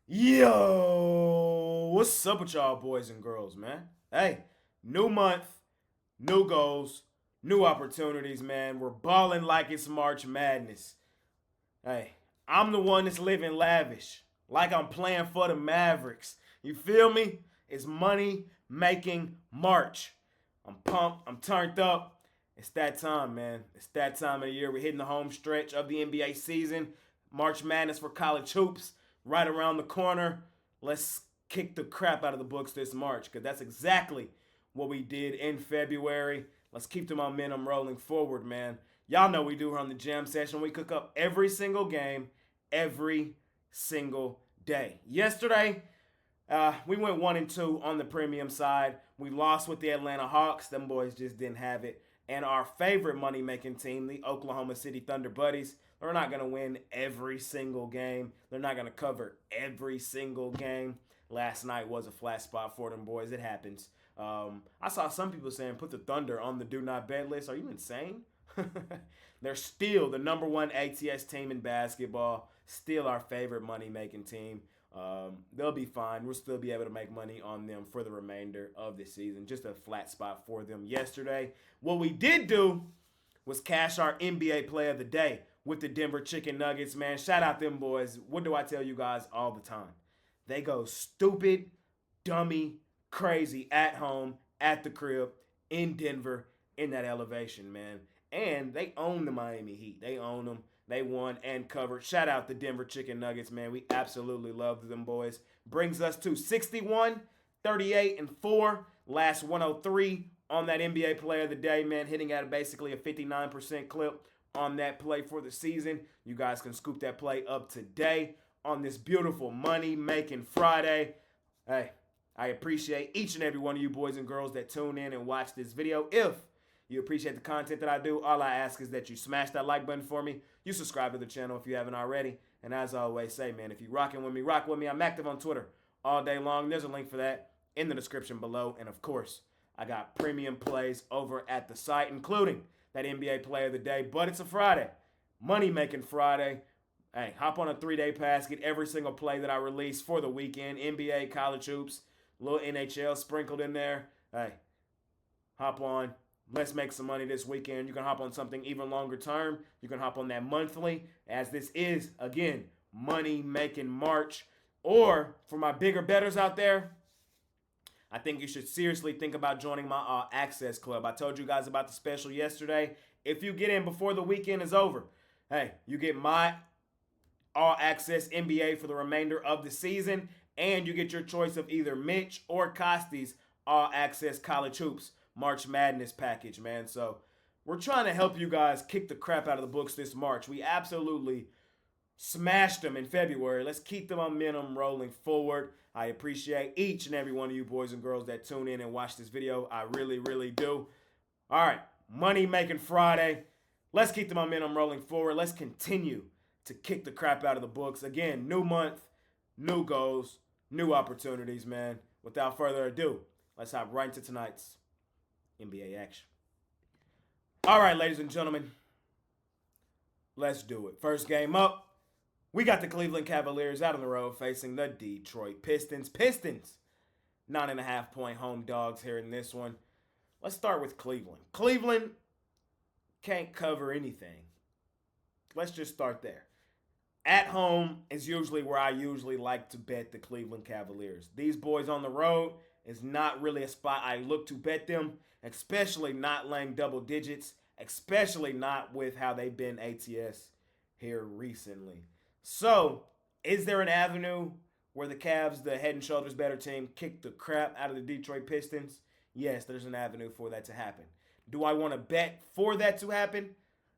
Yo, what's up with y'all boys and girls, man? Hey, new month, new goals, new opportunities, man. We're balling like it's March Madness. Hey, I'm the one that's living lavish, like I'm playing for the Mavericks. You feel me? It's money making March. I'm pumped, I'm turned up. It's that time, man. It's that time of the year. We're hitting the home stretch of the NBA season. March Madness for college hoops right around the corner. Let's kick the crap out of the books this March because that's exactly what we did in February. Let's keep the momentum rolling forward, man. Y'all know we do here on the Jam Session. We cook up every single game, every single day. Yesterday, we went 1-2 on the premium side. We lost with the Atlanta Hawks. Them boys just didn't have it. And our favorite money making team, the Oklahoma City Thunder Buddies, they're not going to win every single game. They're not going to cover every single game. Last night was a flat spot for them boys. It happens. I saw some people saying put the Thunder on the do not bet list. Are you insane? They're still the number one ATS team in basketball. Still our favorite money making team. They'll be fine. We'll still be able to make money on them for the remainder of the season. Just a flat spot for them yesterday. What we did do was cash our NBA play of the day with the Denver Chicken Nuggets, man. Shout out them boys. What do I tell you guys all the time? They go stupid, dummy, crazy at home, at the crib, in Denver, in that elevation, man. And they own the Miami Heat. They own them. They won and covered. Shout out the Denver Chicken Nuggets, man. We absolutely love them boys. Brings us to 61, 38, and 4. Last 103 on that NBA player of the day, man. Hitting at basically a 59% clip on that play for the season. You guys can scoop that play up today on this beautiful money making Friday. Hey, I appreciate each and every one of you boys and girls that tune in and watch this video. If you appreciate the content that I do, all I ask is that you smash that like button for me. You subscribe to the channel if you haven't already. And as I always say, man, if you rocking with me, rock with me. I'm active on Twitter all day long. There's a link for that in the description below. And of course, I got premium plays over at the site, including that NBA play of the day. But it's a Friday. Money making Friday. Hey, hop on a 3-day pass. Get every single play that I release for the weekend. NBA, college hoops, a little NHL sprinkled in there. Hey, hop on. Let's make some money this weekend. You can hop on something even longer term. You can hop on that monthly, as this is, again, money making March. Or for my bigger bettors out there, I think you should seriously think about joining my Access Club. I told you guys about the special yesterday. If you get in before the weekend is over, hey, you get my All Access NBA for the remainder of the season, and you get your choice of either Mitch or Costi's All Access College Hoops March Madness package, man. So we're trying to help you guys kick the crap out of the books this March. We absolutely smashed them in February. Let's keep the momentum rolling forward. I appreciate each and every one of you boys and girls that tune in and watch this video. I really, really do. All right, Money Making Friday. Let's keep the momentum rolling forward. Let's continue to kick the crap out of the books. Again, new month, new goals, new opportunities, man. Without further ado, let's hop right into tonight's NBA action. All right, ladies and gentlemen, let's do it. First game up, we got the Cleveland Cavaliers out on the road facing the Detroit Pistons. Pistons, 9.5-point home dogs here in this one. Let's start with Cleveland. Cleveland can't cover anything. Let's just start there. At home is usually where I usually like to bet the Cleveland Cavaliers. These boys on the road is not really a spot I look to bet them, especially not laying double digits, especially not with how they've been ATS here recently. So, is there an avenue where the Cavs, the head and shoulders better team, kick the crap out of the Detroit Pistons? Yes, there's an avenue for that to happen. Do I want to bet for that to happen?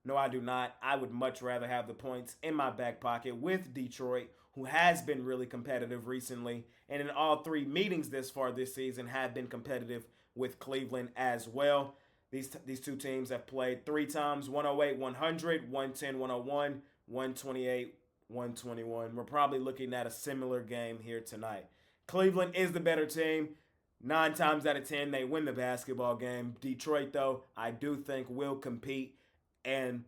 No, I do not. I would much rather have the points in my back pocket with Detroit, who has been really competitive recently, and in all three meetings this far this season have been competitive with Cleveland as well. These two teams have played 3 times, 108, 100, 110, 101, 128, 121. We're probably looking at a similar game here tonight. Cleveland is the better team. 9 times out of 10, they win the basketball game. Detroit, though, I do think will compete and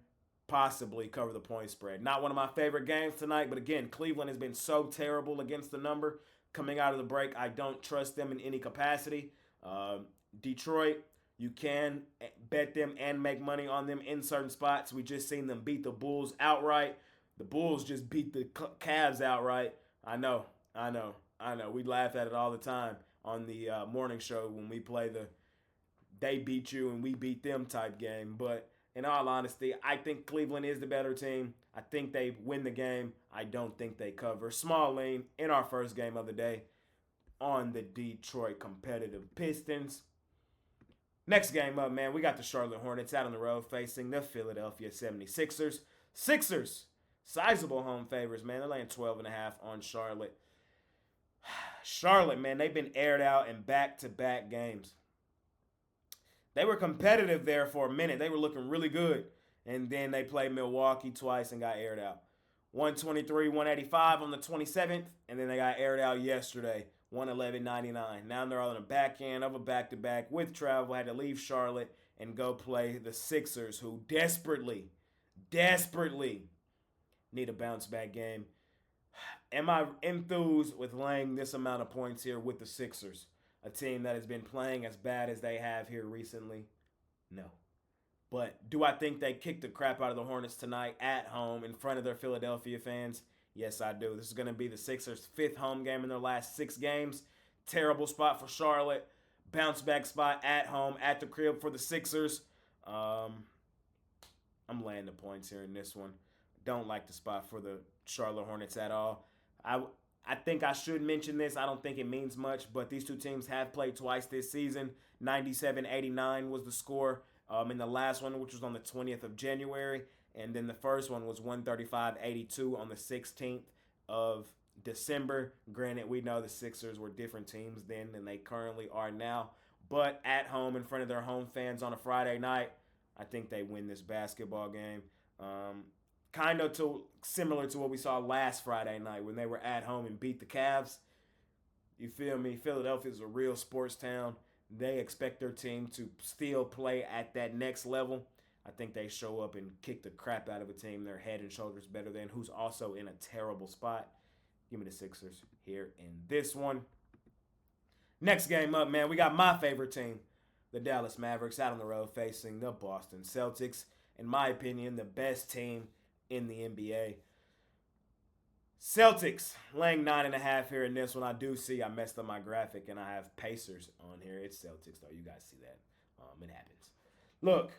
possibly cover the point spread. Not one of my favorite games tonight, but again, Cleveland has been so terrible against the number coming out of the break. I don't trust them in any capacity. Detroit, you can bet them and make money on them in certain spots. We just seen them beat the Bulls outright. The Bulls just beat the Cavs outright. I know. We laugh at it all the time on the morning show when we play the they beat you and we beat them type game. But in all honesty, I think Cleveland is the better team. I think they win the game. I don't think they cover. Small lean in our first game of the day on the Detroit competitive Pistons. Next game up, man, we got the Charlotte Hornets out on the road facing the Philadelphia 76ers. Sixers, sizable home favorites, man. They're laying 12.5 on Charlotte. Charlotte, man, they've been aired out in back-to-back games. They were competitive there for a minute. They were looking really good. And then they played Milwaukee twice and got aired out. 123-185 on the 27th, and then they got aired out yesterday, 111-99. Now they're on the back end of a back-to-back with travel. Had to leave Charlotte and go play the Sixers, who desperately need a bounce-back game. Am I enthused with laying this amount of points here with the Sixers? A team that has been playing as bad as they have here recently? No. But do I think they kicked the crap out of the Hornets tonight at home in front of their Philadelphia fans? Yes, I do. This is going to be the Sixers' 5th home game in their last 6 games. Terrible spot for Charlotte. Bounce back spot at home at the crib for the Sixers. I'm laying the points here in this one. Don't like the spot for the Charlotte Hornets at all. I think I should mention this. I don't think it means much, but these two teams have played twice this season. 97-89 was the score in the last one, which was on the 20th of January. And then the first one was 135-82 on the 16th of December. Granted, we know the Sixers were different teams then than they currently are now. But at home in front of their home fans on a Friday night, I think they win this basketball game. Kind of similar to what we saw last Friday night when they were at home and beat the Cavs. You feel me? Philadelphia is a real sports town. They expect their team to still play at that next level. I think they show up and kick the crap out of a team they're head and shoulders better than, who's also in a terrible spot. Give me the Sixers here in this one. Next game up, man, we got my favorite team, the Dallas Mavericks, out on the road facing the Boston Celtics. In my opinion, the best team in the NBA. Celtics laying 9.5 here in this one. I do see I messed up my graphic and I have Pacers on here. It's Celtics though. You guys see that. It happens. Look,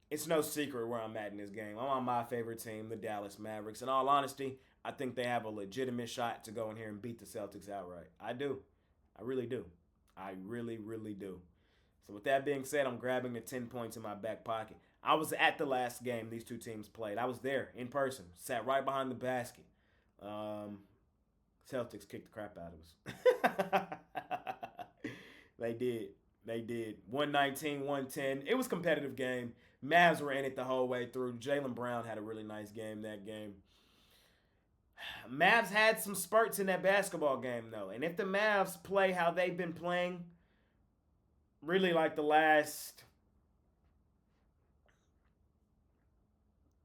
it's no secret where I'm at in this game. I'm on my favorite team, the Dallas Mavericks. In all honesty, I think they have a legitimate shot to go in here and beat the Celtics outright. I do. I really do. I really do. So with that being said, I'm grabbing the 10 points in my back pocket. I was at the last game these two teams played. I was there in person. Sat right behind the basket. Celtics kicked the crap out of us. They did. 119-110. It was a competitive game. Mavs were in it the whole way through. Jaylen Brown had a really nice game that game. Mavs had some spurts in that basketball game, though. And if the Mavs play how they've been playing, really like the last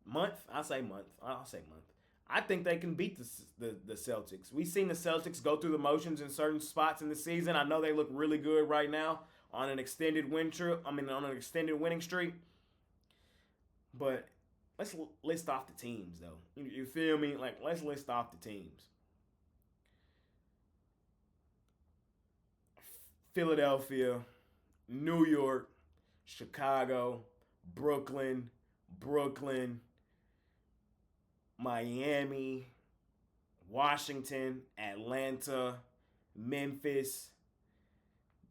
month. I'll say month. I think they can beat the Celtics. We've seen the Celtics go through the motions in certain spots in the season. I know they look really good right now on an extended on an extended winning streak. But let's list off the teams, though. You feel me? Like, let's list off the teams. Philadelphia, New York, Chicago, Brooklyn, Miami, Washington, Atlanta, Memphis.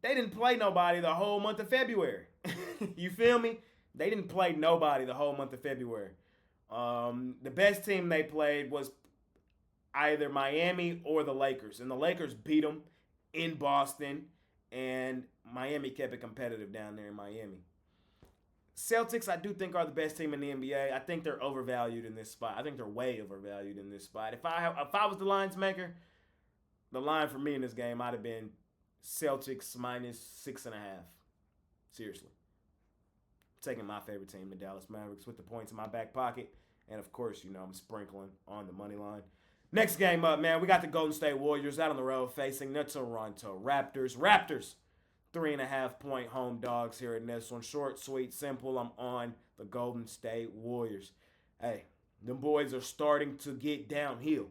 They didn't play nobody the whole month of February. You feel me? They didn't play nobody the whole month of February. The best team they played was either Miami or the Lakers. And the Lakers beat them in Boston. And Miami kept it competitive down there in Miami. Celtics, I do think, are the best team in the NBA. I think they're overvalued in this spot. I think they're way overvalued in this spot. If I was the lines maker, the line for me in this game might have been Celtics minus 6.5. Seriously. taking my favorite team, the Dallas Mavericks, with the points in my back pocket. And, of course, I'm sprinkling on the money line. Next game up, man, we got the Golden State Warriors out on the road facing the Toronto Raptors. Raptors, 3.5-point home dogs here in this one. Short, sweet, simple. I'm on the Golden State Warriors. Hey, them boys are starting to get downhill.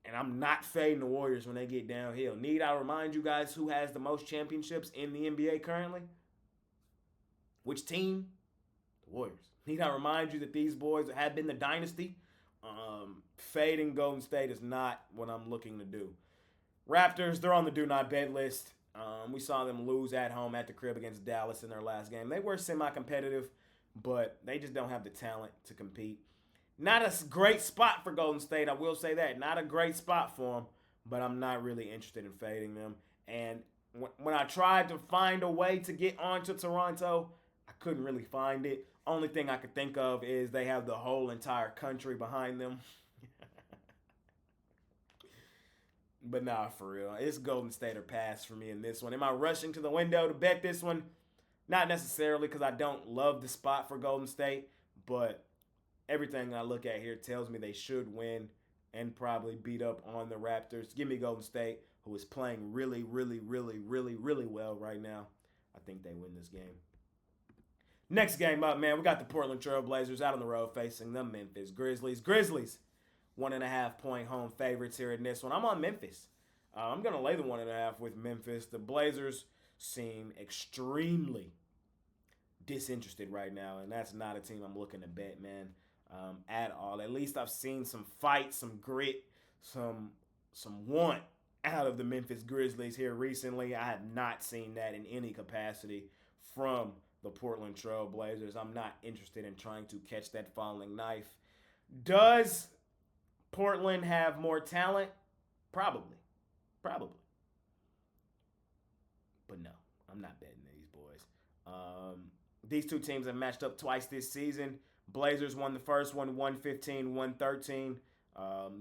And I'm not fading the Warriors when they get downhill. Need I remind you guys who has the most championships in the NBA currently? Which team? The Warriors. Need I remind you that these boys have been the dynasty? Fading Golden State is not what I'm looking to do. Raptors, they're on the do not bet list. We saw them lose at home at the crib against Dallas in their last game. They were semi-competitive, but they just don't have the talent to compete. Not a great spot for Golden State, I will say that. Not a great spot for them, but I'm not really interested in fading them. And when I tried to find a way to get onto Toronto, I couldn't really find it. Only thing I could think of is they have the whole entire country behind them. But nah, for real. It's Golden State or pass for me in this one. Am I rushing to the window to bet this one? Not necessarily, because I don't love the spot for Golden State, but everything I look at here tells me they should win and probably beat up on the Raptors. Give me Golden State, who is playing really, really, really, really, really well right now. I think they win this game. Next game up, man, we got the Portland Trail Blazers out on the road facing the Memphis Grizzlies. Grizzlies, 1.5-point home favorites here in this one. I'm on Memphis. I'm going to lay the 1.5 with Memphis. The Blazers seem extremely disinterested right now, and that's not a team I'm looking to bet, man, at all. At least I've seen some fight, some grit, some want out of the Memphis Grizzlies here recently. I have not seen that in any capacity from the Portland Trail Blazers. I'm not interested in trying to catch that falling knife. Does Portland have more talent? Probably. But no, I'm not betting these boys. These two teams have matched up twice this season. Blazers won the first one, 115-113.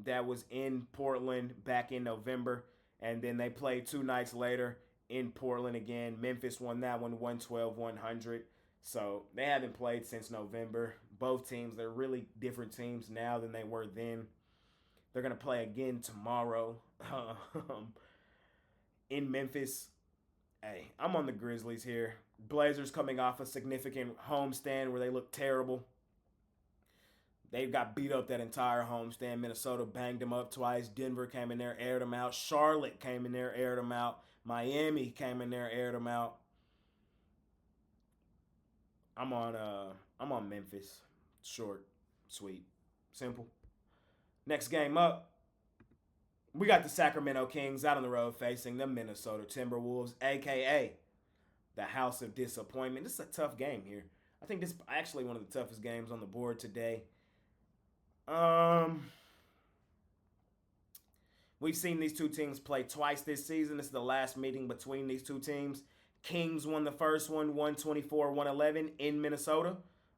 That was in Portland back in November. And then they played two nights later in Portland again. Memphis won that one, 112-100. So they haven't played since November. Both teams, they're really different teams now than they were then. They're going to play again tomorrow in Memphis. Hey, I'm on the Grizzlies here. Blazers coming off a significant homestand where they look terrible. They got beat up that entire homestand. Minnesota banged them up twice. Denver came in there, aired them out. Charlotte came in there, aired them out. Miami came in there, aired them out. I'm on Memphis. Short, sweet, simple. Next game up, we got the Sacramento Kings out on the road facing the Minnesota Timberwolves, a.k.a. the House of Disappointment. This is a tough game here. I think this is actually one of the toughest games on the board today. We've seen these two teams play twice this season. This is the last meeting between these two teams. Kings won the first one, 124-111 in Minnesota.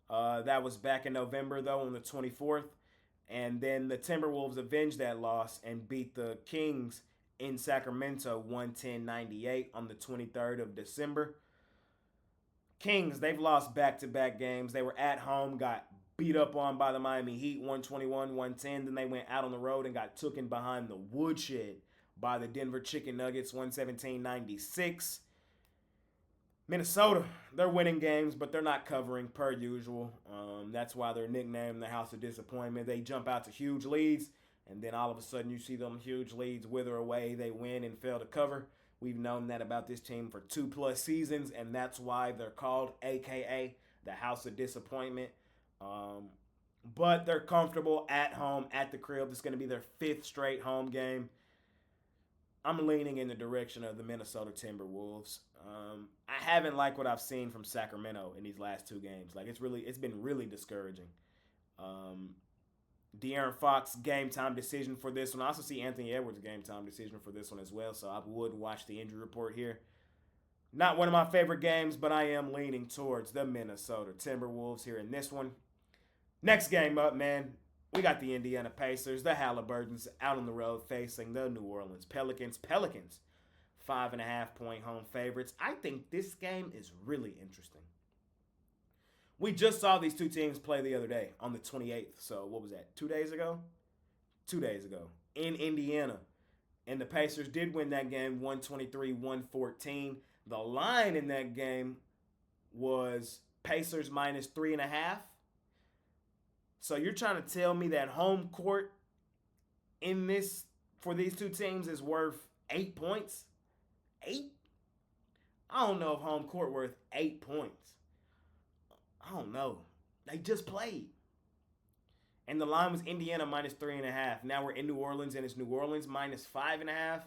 That was back in November, though, on the 24th. And then the Timberwolves avenged that loss and beat the Kings in Sacramento 110-98 on the 23rd of December. Kings, they've lost back-to-back games. They were at home, got beat up on by the Miami Heat 121-110. Then they went out on the road and got taken behind the woodshed by the Denver Chicken Nuggets 117-96. Minnesota, they're winning games, but they're not covering per usual. That's why they're nicknamed the House of Disappointment. They jump out to huge leads, and then all of a sudden you see them huge leads wither away. They win and fail to cover. We've known that about this team for 2+ seasons, and that's why they're called a.k.a. the House of Disappointment. But they're comfortable at home, at the crib. This is going to be their 5th straight home game. I'm leaning in the direction of the Minnesota Timberwolves. I haven't liked what I've seen from Sacramento in these last 2 games. Like, it's been really discouraging. De'Aaron Fox, game time decision for this one. I also see Anthony Edwards, game time decision for this one as well, so I would watch the injury report here. Not one of my favorite games, but I am leaning towards the Minnesota Timberwolves here in this one. Next game up, man, we got the Indiana Pacers, the Halliburtons, out on the road facing the New Orleans Pelicans. Pelicans, 5.5-point home favorites. I think this game is really interesting. We just saw these two teams play the other day on the 28th. So what was that? 2 days ago? 2 days ago in Indiana. And the Pacers did win that game 123-114. The line in that game was Pacers minus 3.5. So you're trying to tell me that home court in this for these two teams is worth 8 points? 8? I don't know if home court worth 8 points. I don't know. They just played. And the line was Indiana minus 3.5. Now we're in New Orleans, and it's New Orleans minus 5.5.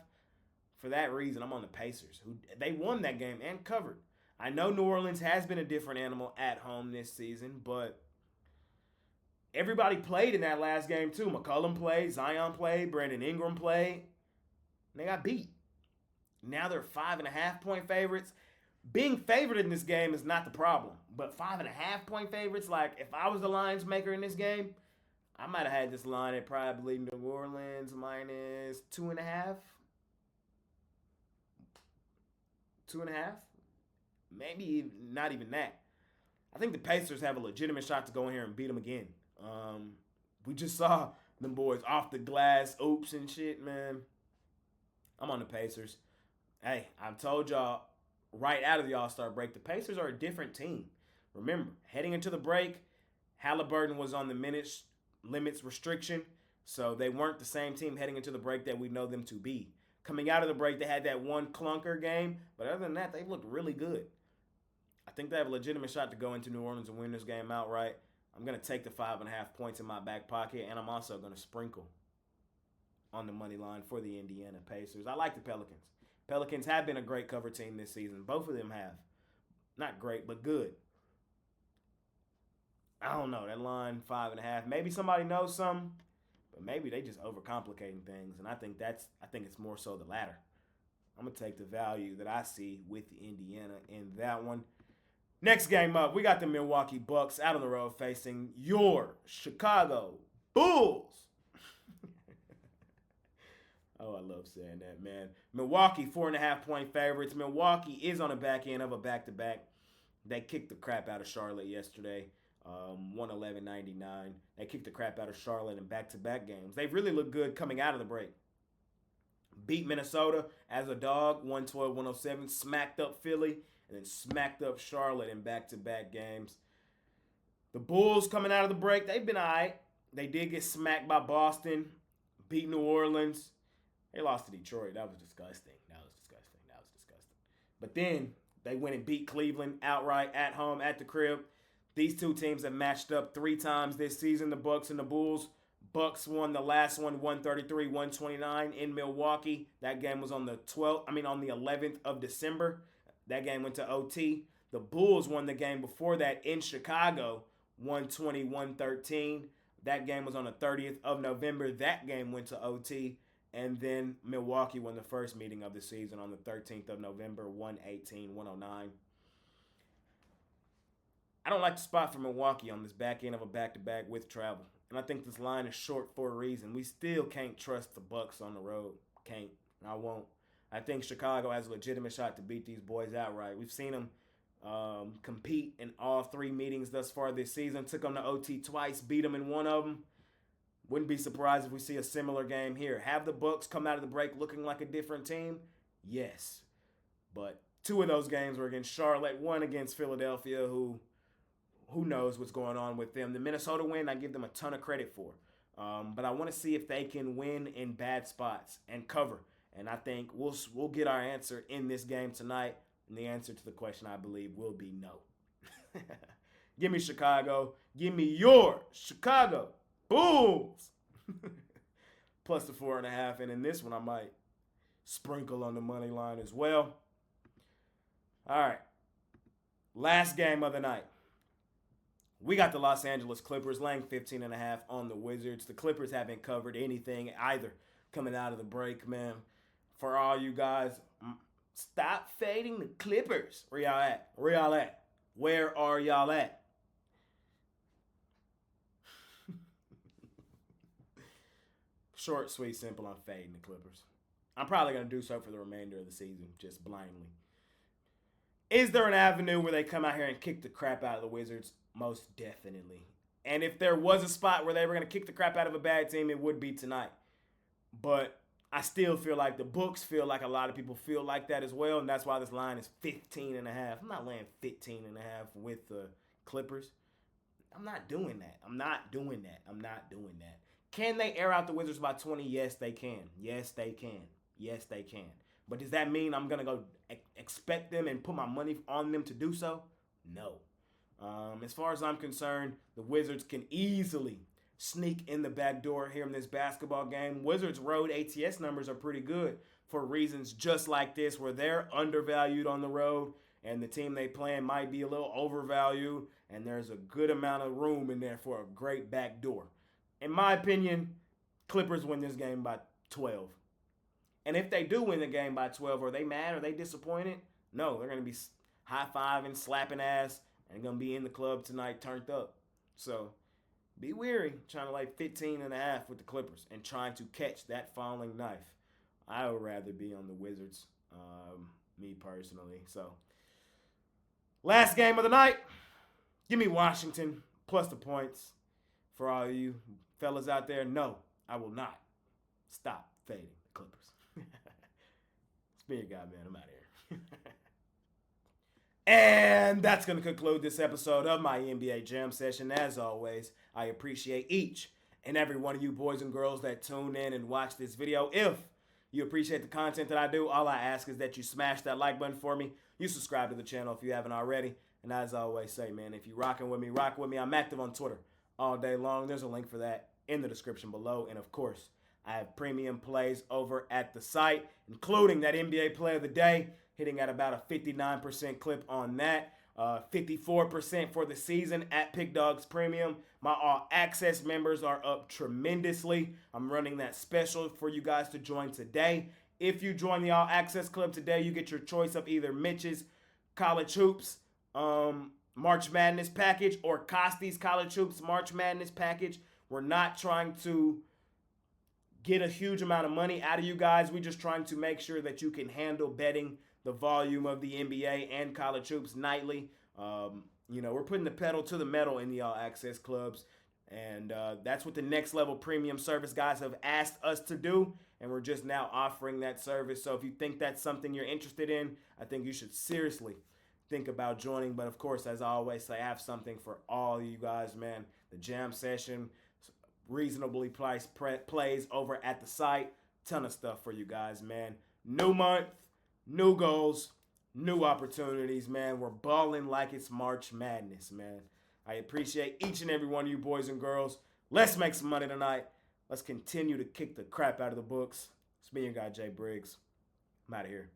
For that reason, I'm on the Pacers. They won that game and covered. I know New Orleans has been a different animal at home this season, but everybody played in that last game too. McCollum played, Zion played, Brandon Ingram played. And they got beat. Now they're 5.5-point favorites. Being favored in this game is not the problem, but 5.5-point favorites, like if I was the lines maker in this game, I might have had this line at probably New Orleans minus 2.5. 2.5? Maybe not even that. I think the Pacers have a legitimate shot to go in here and beat them again. We just saw them boys off the glass, oops and shit, man. I'm on the Pacers. Hey, I've told y'all right out of the All-Star break, the Pacers are a different team. Remember, heading into the break, Halliburton was on the minutes limits restriction, so they weren't the same team heading into the break that we know them to be. Coming out of the break, they had that one clunker game, but other than that, they looked really good. I think they have a legitimate shot to go into New Orleans and win this game outright. I'm going to take the 5.5 points in my back pocket, and I'm also going to sprinkle on the money line for the Indiana Pacers. I like the Pelicans. Pelicans have been a great cover team this season. Both of them have. Not great, but good. I don't know. That line, 5.5. Maybe somebody knows something, but maybe they just overcomplicating things. And I think it's more so the latter. I'm going to take the value that I see with Indiana in that one. Next game up, we got the Milwaukee Bucks out on the road facing your Chicago Bulls. Oh, I love saying that, man. Milwaukee, 4.5-point favorites. Milwaukee is on the back end of a back-to-back. They kicked the crap out of Charlotte yesterday, 111-99. They kicked the crap out of Charlotte in back-to-back games. They really look good coming out of the break. Beat Minnesota as a dog, 112-107. Smacked up Philly, and then smacked up Charlotte in back-to-back games. The Bulls coming out of the break, they've been all right. They did get smacked by Boston, beat New Orleans. They lost to Detroit. That was disgusting. But then they went and beat Cleveland outright at home at the crib. These two teams have matched up 3 times this season, the Bucks and the Bulls. Bucks won the last one 133-129 in Milwaukee. That game was on the 11th of December. That game went to OT. The Bulls won the game before that in Chicago, 120-113. That game was on the 30th of November. That game went to OT. And then Milwaukee won the first meeting of the season on the 13th of November, 118-109. I don't like the spot for Milwaukee on this back end of a back-to-back with travel. And I think this line is short for a reason. We still can't trust the Bucks on the road. Can't. I won't. I think Chicago has a legitimate shot to beat these boys outright. We've seen them compete in all 3 meetings thus far this season. Took them to OT twice, beat them in one of them. Wouldn't be surprised if we see a similar game here. Have the Bucks come out of the break looking like a different team? Yes. But 2 of those games were against Charlotte, 1 against Philadelphia, who knows what's going on with them. The Minnesota win, I give them a ton of credit for. But I want to see if they can win in bad spots and cover. And I think we'll get our answer in this game tonight. And the answer to the question, I believe, will be no. Give me Chicago. Give me your Chicago Bulls. Plus the 4.5. And in this one, I might sprinkle on the money line as well. All right. Last game of the night. We got the Los Angeles Clippers laying 15.5 on the Wizards. The Clippers haven't covered anything either coming out of the break, man. For all you guys, stop fading the Clippers. Where y'all at? Where are y'all at? Short, sweet, simple, I'm fading the Clippers. I'm probably going to do so for the remainder of the season, just blindly. Is there an avenue where they come out here and kick the crap out of the Wizards? Most definitely. And if there was a spot where they were going to kick the crap out of a bad team, it would be tonight. But I still feel like the books feel like a lot of people feel like that as well, and that's why this line is 15 and a half. I'm not laying 15 and a half with the Clippers. I'm not doing that. I'm not doing that. Can they air out the Wizards by 20? Yes, they can. Yes, they can. But does that mean I'm going to go expect them and put my money on them to do so? No. As far as I'm concerned, the Wizards can easily sneak in the back door here in this basketball game. Wizards' road ATS numbers are pretty good for reasons just like this, where they're undervalued on the road and the team they play in might be a little overvalued, and there's a good amount of room in there for a great back door. In my opinion, Clippers win this game by 12. And if they do win the game by 12, are they mad? Are they disappointed? No, they're going to be high-fiving, slapping ass, and going to be in the club tonight turned up. So be wary trying to lay 15 and a half with the Clippers and trying to catch that falling knife. I would rather be on the Wizards, me personally. So last game of the night, give me Washington plus the points. For all of you fellas out there, no, I will not stop fading the Clippers. It's been your guy, man. I'm out of here. And that's going to conclude this episode of my NBA Jam Session. As always, I appreciate each and every one of you boys and girls that tune in and watch this video. If you appreciate the content that I do, all I ask is that you smash that like button for me. You subscribe to the channel if you haven't already. And as I always say, man, if you rocking with me, rock with me. I'm active on Twitter all day long. There's a link for that in the description below. And of course, I have premium plays over at the site, including that NBA Play of the Day, hitting at about a 59% clip on that. 54% for the season at Pickdawgz Premium. My All Access members are up tremendously. I'm running that special for you guys to join today. If you join the All Access Club today, you get your choice of either Mitch's College Hoops March Madness package or Costy's College Hoops March Madness package. We're not trying to get a huge amount of money out of you guys. We're just trying to make sure that you can handle betting the volume of the NBA and college hoops nightly. We're putting the pedal to the metal in the All Access clubs. And that's what the Next Level Premium service guys have asked us to do. And we're just now offering that service. So if you think that's something you're interested in, I think you should seriously think about joining. But of course, as I always say, I have something for all of you guys, man. The Jam Session, reasonably priced plays over at the site. Ton of stuff for you guys, man. New month, new goals, new opportunities, man. We're balling like it's March Madness, man. I appreciate each and every one of you boys and girls. Let's make some money tonight. Let's continue to kick the crap out of the books. It's me, your guy, Jay Briggs. I'm out of here.